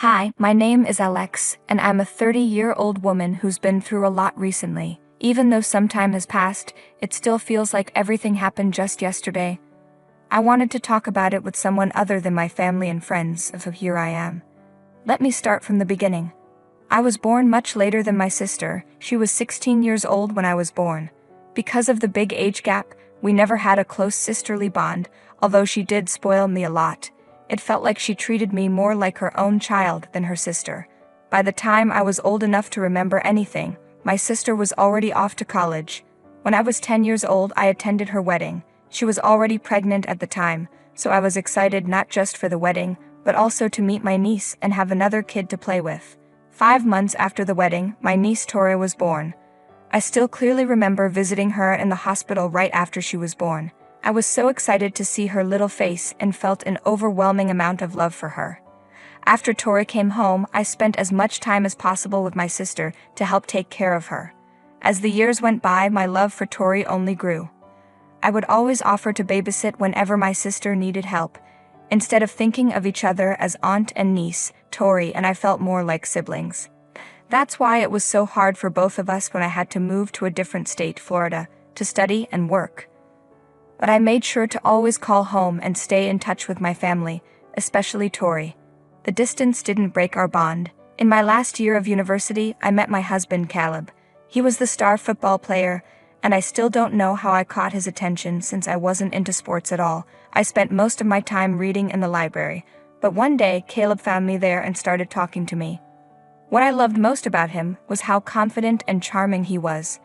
Hi, my name is Alex, and I'm a 30-year-old woman who's been through a lot recently. Even though some time has passed, it still feels like everything happened just yesterday. I wanted to talk about it with someone other than my family and friends, so here I am. Let me start from the beginning. I was born much later than my sister. She was 16 years old when I was born. Because of the big age gap, we never had a close sisterly bond, although she did spoil me a lot. It felt like she treated me more like her own child than her sister. By the time I was old enough to remember anything, my sister was already off to college. When I was 10 years old, I attended her wedding. She was already pregnant at the time, so I was excited not just for the wedding, but also to meet my niece and have another kid to play with. 5 months after the wedding, my niece Tori was born. I still clearly remember visiting her in the hospital right after she was born. I was so excited to see her little face and felt an overwhelming amount of love for her. After Tori came home, I spent as much time as possible with my sister to help take care of her. As the years went by, my love for Tori only grew. I would always offer to babysit whenever my sister needed help. Instead of thinking of each other as aunt and niece, Tori and I felt more like siblings. That's why it was so hard for both of us when I had to move to a different state, Florida, to study and work. But I made sure to always call home and stay in touch with my family, especially Tori. The distance didn't break our bond. In my last year of university, I met my husband, Caleb. He was the star football player, and I still don't know how I caught his attention since I wasn't into sports at all. I spent most of my time reading in the library, but one day Caleb found me there and started talking to me. What I loved most about him was how confident and charming he was.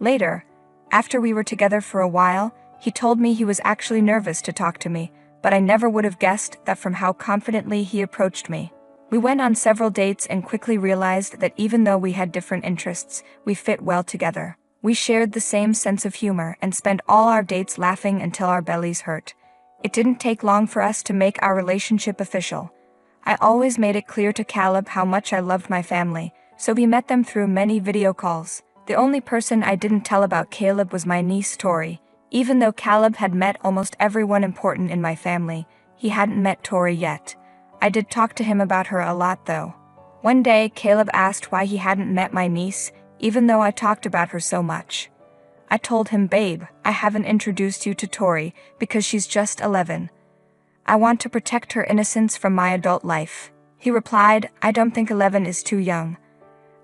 Later, after we were together for a while, he told me he was actually nervous to talk to me, but I never would have guessed that from how confidently he approached me. We went on several dates and quickly realized that even though we had different interests, we fit well together. We shared the same sense of humor and spent all our dates laughing until our bellies hurt. It didn't take long for us to make our relationship official. I always made it clear to Caleb how much I loved my family, so we met them through many video calls. The only person I didn't tell about Caleb was my niece Tori. Even though Caleb had met almost everyone important in my family, he hadn't met Tori yet. I did talk to him about her a lot though. One day, Caleb asked why he hadn't met my niece, even though I talked about her so much. I told him, "Babe, I haven't introduced you to Tori because she's just 11. I want to protect her innocence from my adult life." He replied, "I don't think 11 is too young.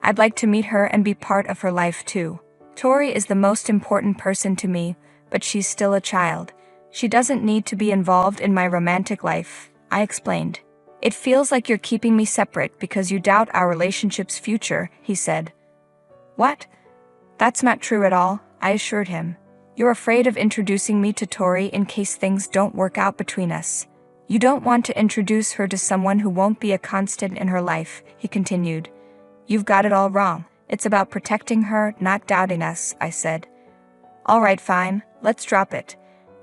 I'd like to meet her and be part of her life too. Tori is the most important person to me, but she's still a child. She doesn't need to be involved in my romantic life," I explained. "It feels like you're keeping me separate because you doubt our relationship's future," he said. "What? That's not true at all," I assured him. "You're afraid of introducing me to Tori in case things don't work out between us. You don't want to introduce her to someone who won't be a constant in her life," he continued. "You've got it all wrong. It's about protecting her, not doubting us," I said. "All right, fine, let's drop it.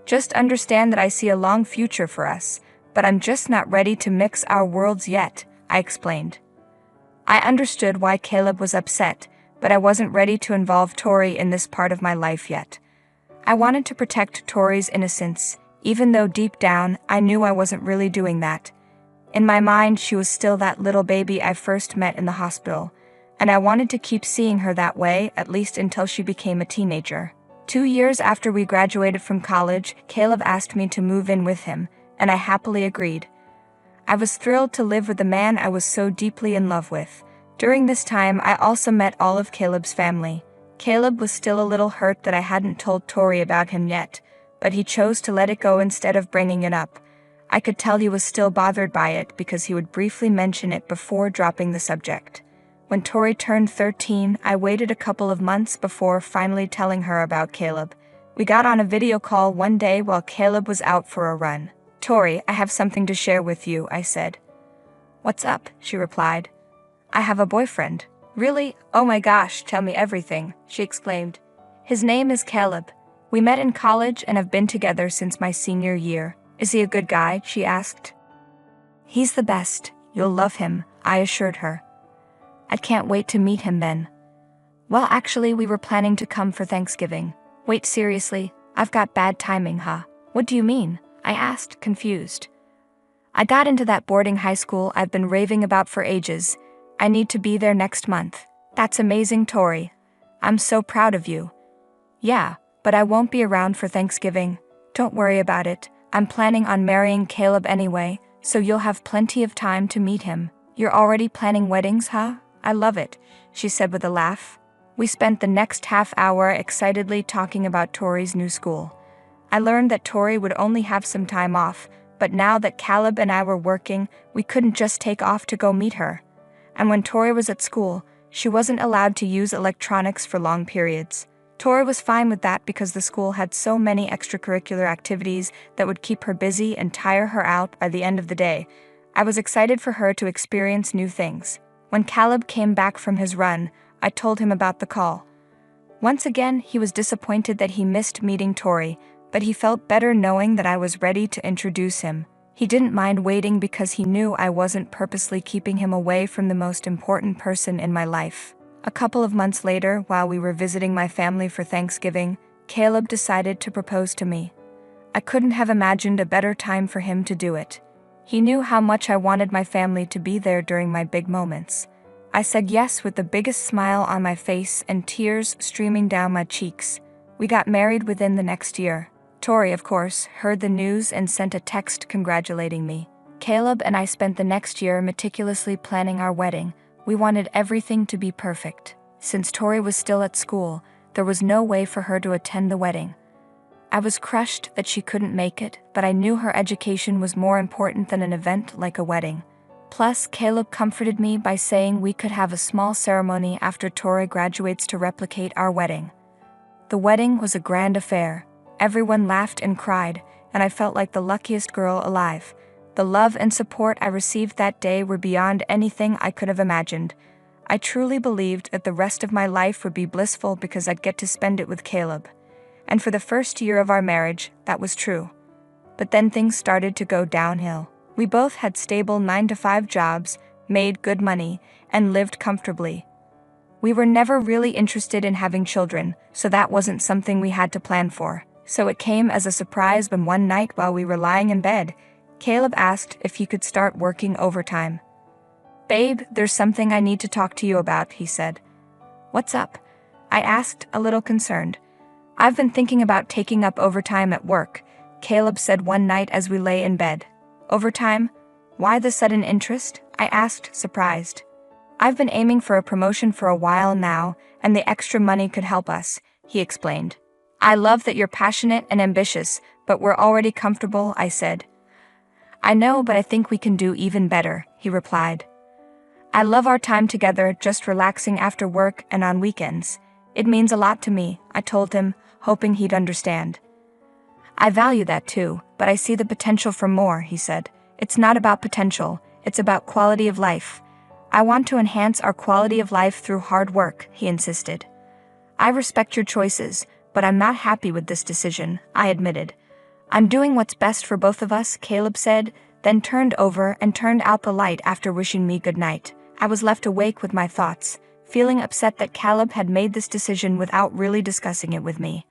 Just understand that I see a long future for us, but I'm just not ready to mix our worlds yet," I explained. I understood why Caleb was upset, but I wasn't ready to involve Tori in this part of my life yet. I wanted to protect Tori's innocence, even though deep down I knew I wasn't really doing that. In my mind, she was still that little baby I first met in the hospital, and I wanted to keep seeing her that way at least until she became a teenager. 2 years after we graduated from college, Caleb asked me to move in with him, and I happily agreed. I was thrilled to live with the man I was so deeply in love with. During this time, I also met all of Caleb's family. Caleb was still a little hurt that I hadn't told Tori about him yet, but he chose to let it go instead of bringing it up. I could tell he was still bothered by it because he would briefly mention it before dropping the subject. When Tori turned 13, I waited a couple of months before finally telling her about Caleb. We got on a video call one day while Caleb was out for a run. "Tori, I have something to share with you," I said. "What's up?" she replied. "I have a boyfriend." "Really? Oh my gosh, tell me everything," she exclaimed. "His name is Caleb. We met in college and have been together since my senior year." "Is he a good guy?" she asked. "He's the best. You'll love him," I assured her. "I can't wait to meet him then." "Well, actually, we were planning to come for Thanksgiving." "Wait, seriously? I've got bad timing, huh?" "What do you mean?" I asked, confused. I got into that boarding high school I've been raving about for ages. I need to be there next month. That's amazing, Tori. I'm so proud of you. Yeah, but I won't be around for Thanksgiving. Don't worry about it. I'm planning on marrying Caleb anyway, so you'll have plenty of time to meet him. You're already planning weddings, huh? I love it, she said with a laugh. We spent the next half hour excitedly talking about Tori's new school. I learned that Tori would only have some time off, but now that Caleb and I were working, we couldn't just take off to go meet her. And when Tori was at school, she wasn't allowed to use electronics for long periods. Tori was fine with that because the school had so many extracurricular activities that would keep her busy and tire her out by the end of the day. I was excited for her to experience new things. When Caleb came back from his run, I told him about the call. Once again, he was disappointed that he missed meeting Tori, but he felt better knowing that I was ready to introduce him. He didn't mind waiting because he knew I wasn't purposely keeping him away from the most important person in my life. A couple of months later, while we were visiting my family for Thanksgiving, Caleb decided to propose to me. I couldn't have imagined a better time for him to do it. He knew how much I wanted my family to be there during my big moments. I said yes with the biggest smile on my face and tears streaming down my cheeks. We got married within the next year. Tori, of course, heard the news and sent a text congratulating me. Caleb and I spent the next year meticulously planning our wedding. We wanted everything to be perfect. Since Tori was still at school, there was no way for her to attend the wedding. I was crushed that she couldn't make it, but I knew her education was more important than an event like a wedding. Plus, Caleb comforted me by saying we could have a small ceremony after Tori graduates to replicate our wedding. The wedding was a grand affair. Everyone laughed and cried, and I felt like the luckiest girl alive. The love and support I received that day were beyond anything I could have imagined. I truly believed that the rest of my life would be blissful because I'd get to spend it with Caleb. And for the first year of our marriage, that was true. But then things started to go downhill. We both had stable 9-to-5 jobs, made good money, and lived comfortably. We were never really interested in having children, so that wasn't something we had to plan for. So it came as a surprise when one night while we were lying in bed, Caleb asked if he could start working overtime. "Babe, there's something I need to talk to you about," he said. "What's up?" I asked, a little concerned. "I've been thinking about taking up overtime at work," Caleb said one night as we lay in bed. "Overtime? Why the sudden interest?" I asked, surprised. "I've been aiming for a promotion for a while now, and the extra money could help us," he explained. "I love that you're passionate and ambitious, but we're already comfortable," I said. "I know, but I think we can do even better," he replied. "I love our time together, just relaxing after work and on weekends. It means a lot to me," I told him, hoping he'd understand. "I value that too, but I see the potential for more," he said. "It's not about potential, it's about quality of life. I want to enhance our quality of life through hard work," he insisted. "I respect your choices, but I'm not happy with this decision," I admitted. "I'm doing what's best for both of us," Caleb said, then turned over and turned out the light after wishing me good night. I was left awake with my thoughts, feeling upset that Caleb had made this decision without really discussing it with me.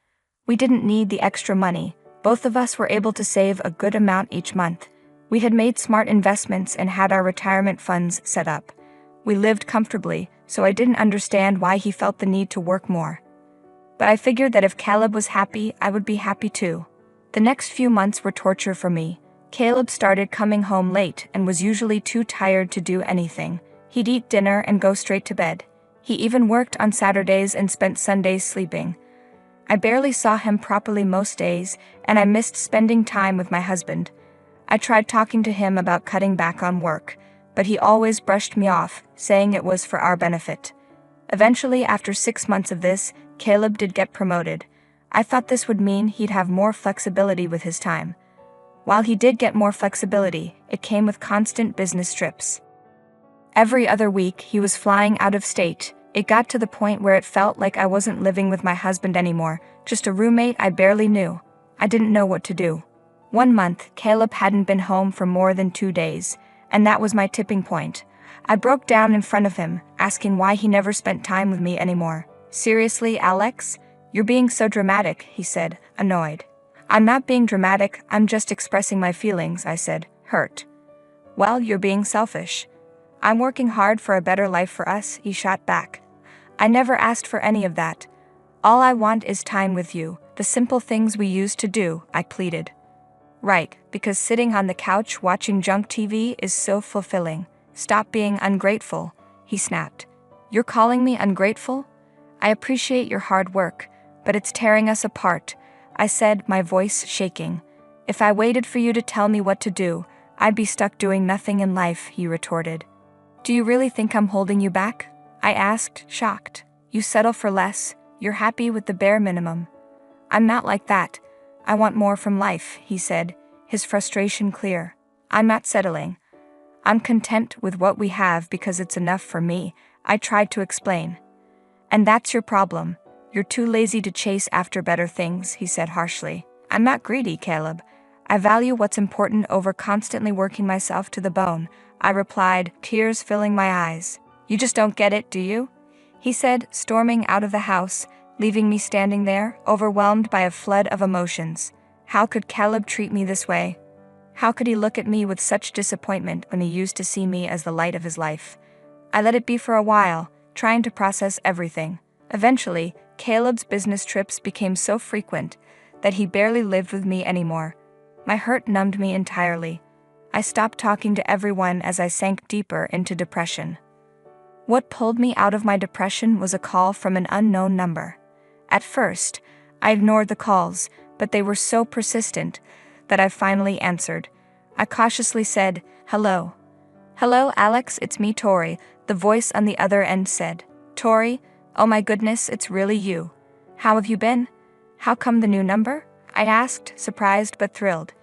We didn't need the extra money. Both of us were able to save a good amount each month. We had made smart investments and had our retirement funds set up. We lived comfortably, so I didn't understand why he felt the need to work more. But I figured that if Caleb was happy, I would be happy too. The next few months were torture for me. Caleb started coming home late and was usually too tired to do anything. He'd eat dinner and go straight to bed. He even worked on Saturdays and spent Sundays sleeping. I barely saw him properly most days, and I missed spending time with my husband. I tried talking to him about cutting back on work, but he always brushed me off, saying it was for our benefit. Eventually, after 6 months of this, Caleb did get promoted. I thought this would mean he'd have more flexibility with his time. While he did get more flexibility, it came with constant business trips. Every other week, he was flying out of state. It got to the point where it felt like I wasn't living with my husband anymore, just a roommate I barely knew. I didn't know what to do. One month, Caleb hadn't been home for more than 2 days, and that was my tipping point. I broke down in front of him, asking why he never spent time with me anymore. "Seriously, Alex? You're being so dramatic," he said, annoyed. "I'm not being dramatic, I'm just expressing my feelings," I said, hurt. Well, you're being selfish. I'm working hard for a better life for us, he shot back. I never asked for any of that. All I want is time with you, the simple things we used to do, I pleaded. Right, because sitting on the couch watching junk TV is so fulfilling. Stop being ungrateful, he snapped. You're calling me ungrateful? I appreciate your hard work, but it's tearing us apart, I said, my voice shaking. If I waited for you to tell me what to do, I'd be stuck doing nothing in life, he retorted. Do you really think I'm holding you back? I asked, shocked. You settle for less, you're happy with the bare minimum. I'm not like that. I want more from life, he said, his frustration clear. I'm not settling. I'm content with what we have because it's enough for me, I tried to explain. And that's your problem. You're too lazy to chase after better things, he said harshly. I'm not greedy, Caleb. I value what's important over constantly working myself to the bone, I replied, tears filling my eyes. You just don't get it, do you? He said, storming out of the house, leaving me standing there, overwhelmed by a flood of emotions. How could Caleb treat me this way? How could he look at me with such disappointment when he used to see me as the light of his life? I let it be for a while, trying to process everything. Eventually, Caleb's business trips became so frequent that he barely lived with me anymore. My hurt numbed me entirely. I stopped talking to everyone as I sank deeper into depression. What pulled me out of my depression was a call from an unknown number. At first, I ignored the calls, but they were so persistent that I finally answered. I cautiously said, "Hello." "Hello, Alex, it's me, Tori," the voice on the other end said. "Tori? Oh my goodness, it's really you. How have you been? How come the new number?" I asked, surprised but thrilled.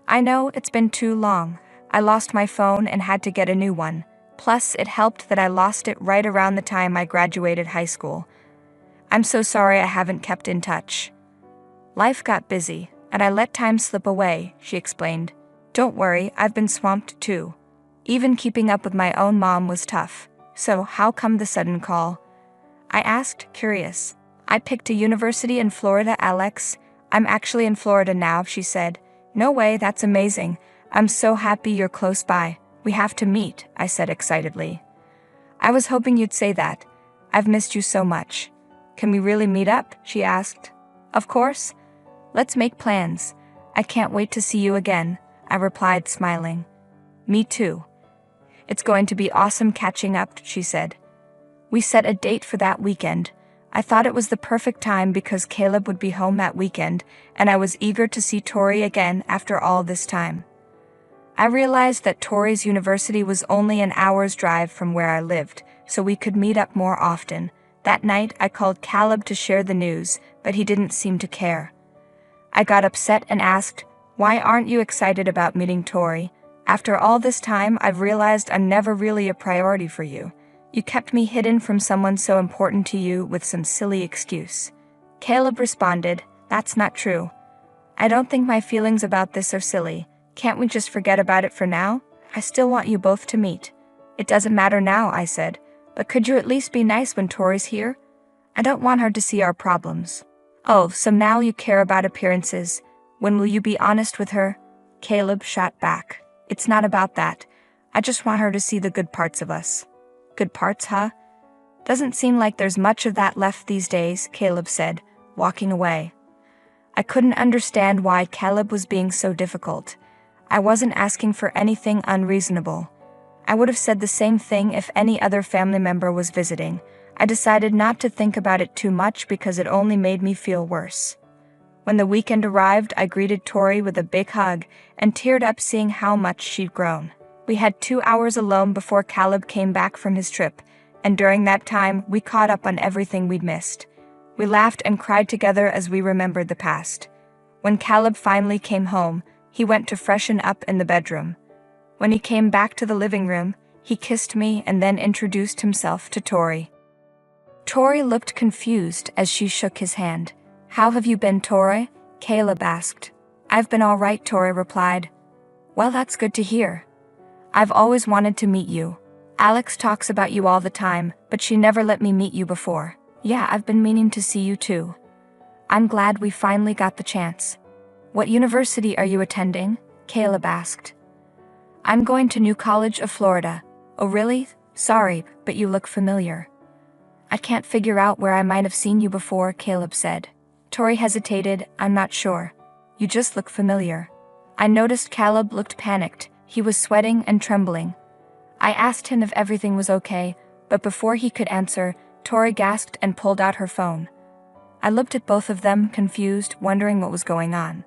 I know, it's been too long. I lost my phone and had to get a new one. Plus, it helped that I lost it right around the time I graduated high school. I'm so sorry I haven't kept in touch. Life got busy, and I let time slip away, she explained. Don't worry, I've been swamped too. Even keeping up with my own mom was tough. So, how come the sudden call? I asked, curious. I picked a university in Florida, Alex. I'm actually in Florida now, she said. No way, that's amazing. I'm so happy you're close by. We have to meet, I said excitedly. I was hoping you'd say that. I've missed you so much. Can we really meet up? She asked. Of course. Let's make plans. I can't wait to see you again, I replied, smiling. Me too. It's going to be awesome catching up, she said. We set a date for that weekend. I thought it was the perfect time because Caleb would be home that weekend, and I was eager to see Tori again after all this time. I realized that Tori's university was only an hour's drive from where I lived, so we could meet up more often. That night, I called Caleb to share the news, but he didn't seem to care. I got upset and asked, "Why aren't you excited about meeting Tori? After all this time, I've realized I'm never really a priority for you. You kept me hidden from someone so important to you with some silly excuse." Caleb responded, "That's not true. I don't think my feelings about this are silly. Can't we just forget about it for now? I still want you both to meet." "It doesn't matter now," I said, "but could you at least be nice when Tori's here? I don't want her to see our problems." "Oh, so now you care about appearances. When will you be honest with her?" Caleb shot back. "It's not about that. I just want her to see the good parts of us." "Good parts, huh? Doesn't seem like there's much of that left these days," Caleb said, walking away. I couldn't understand why Caleb was being so difficult. I wasn't asking for anything unreasonable. I would have said the same thing if any other family member was visiting. I decided not to think about it too much because it only made me feel worse. When the weekend arrived, I greeted Tori with a big hug and teared up seeing how much she'd grown. We had 2 hours alone before Caleb came back from his trip, and during that time, we caught up on everything we'd missed. We laughed and cried together as we remembered the past. When Caleb finally came home, he went to freshen up in the bedroom. When he came back to the living room, he kissed me and then introduced himself to Tori. Tori looked confused as she shook his hand. "How have you been, Tori?" Caleb asked. "I've been all right," Tori replied. "Well, that's good to hear. I've always wanted to meet you. Alex talks about you all the time, but she never let me meet you before. Yeah, I've been meaning to see you too. I'm glad we finally got the chance." "What university are you attending?" Caleb asked. I'm going to New College of Florida. Oh really? Sorry, but you look familiar. I can't figure out where I might have seen you before, Caleb said. Tori hesitated. I'm not sure. You just look familiar. I noticed Caleb looked panicked. He was sweating and trembling. I asked him if everything was okay, but before he could answer, Tori gasped and pulled out her phone. I looked at both of them, confused, wondering what was going on.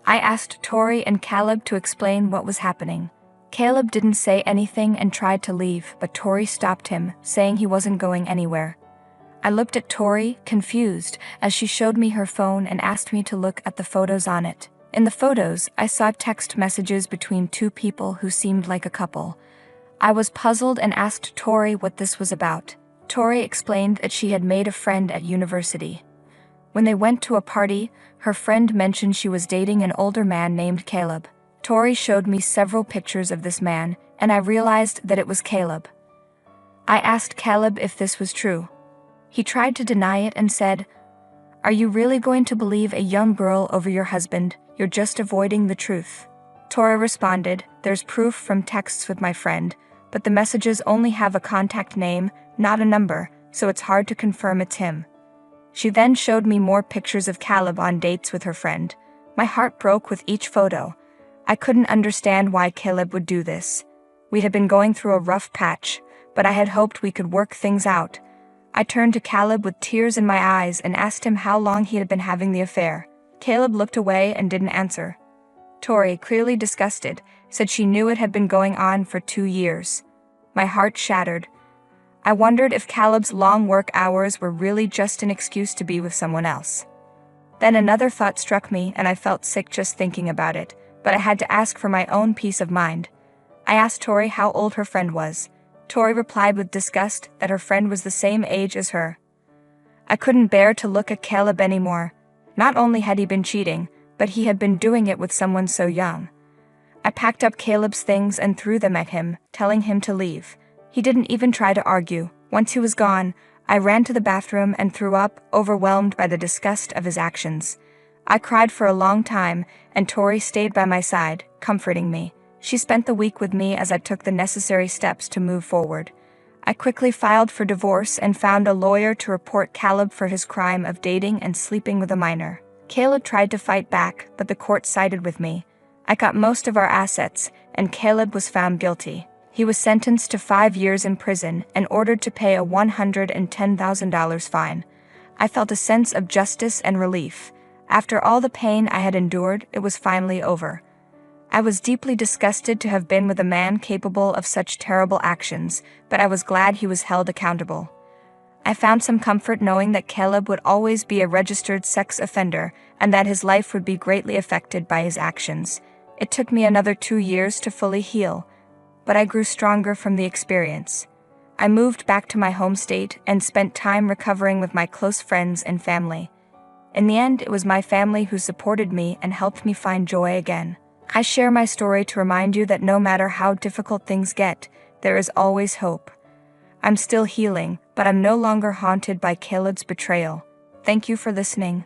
I asked Tori and Caleb to explain what was happening. Caleb didn't say anything and tried to leave, but Tori stopped him, saying he wasn't going anywhere. I looked at Tori, confused, as she showed me her phone and asked me to look at the photos on it. In the photos, I saw text messages between two people who seemed like a couple. I was puzzled and asked Tori what this was about. Tori explained that she had made a friend at university. When they went to a party, her friend mentioned she was dating an older man named Caleb. Tori showed me several pictures of this man, and I realized that it was Caleb. I asked Caleb if this was true. He tried to deny it and said, "Are you really going to believe a young girl over your husband? You're just avoiding the truth." Tori responded, "There's proof from texts with my friend, but the messages only have a contact name, not a number, so it's hard to confirm it's him." She then showed me more pictures of Caleb on dates with her friend. My heart broke with each photo. I couldn't understand why Caleb would do this. We had been going through a rough patch, but I had hoped we could work things out. I turned to Caleb with tears in my eyes and asked him how long he had been having the affair. Caleb looked away and didn't answer. Tori, clearly disgusted, said she knew it had been going on for 2 years. My heart shattered. I wondered if Caleb's long work hours were really just an excuse to be with someone else. Then another thought struck me and I felt sick just thinking about it, but I had to ask for my own peace of mind. I asked Tori how old her friend was. Tori replied with disgust that her friend was the same age as her. I couldn't bear to look at Caleb anymore. Not only had he been cheating, but he had been doing it with someone so young. I packed up Caleb's things and threw them at him, telling him to leave. He didn't even try to argue. Once he was gone, I ran to the bathroom and threw up, overwhelmed by the disgust of his actions. I cried for a long time, and Tori stayed by my side, comforting me. She spent the week with me as I took the necessary steps to move forward. I quickly filed for divorce and found a lawyer to report Caleb for his crime of dating and sleeping with a minor. Caleb tried to fight back, but the court sided with me. I got most of our assets, and Caleb was found guilty. He was sentenced to 5 years in prison and ordered to pay a $110,000 fine. I felt a sense of justice and relief. After all the pain I had endured, it was finally over. I was deeply disgusted to have been with a man capable of such terrible actions, but I was glad he was held accountable. I found some comfort knowing that Caleb would always be a registered sex offender and that his life would be greatly affected by his actions. It took me another 2 years to fully heal, but I grew stronger from the experience. I moved back to my home state and spent time recovering with my close friends and family. In the end, it was my family who supported me and helped me find joy again. I share my story to remind you that no matter how difficult things get, there is always hope. I'm still healing, but I'm no longer haunted by Caleb's betrayal. Thank you for listening.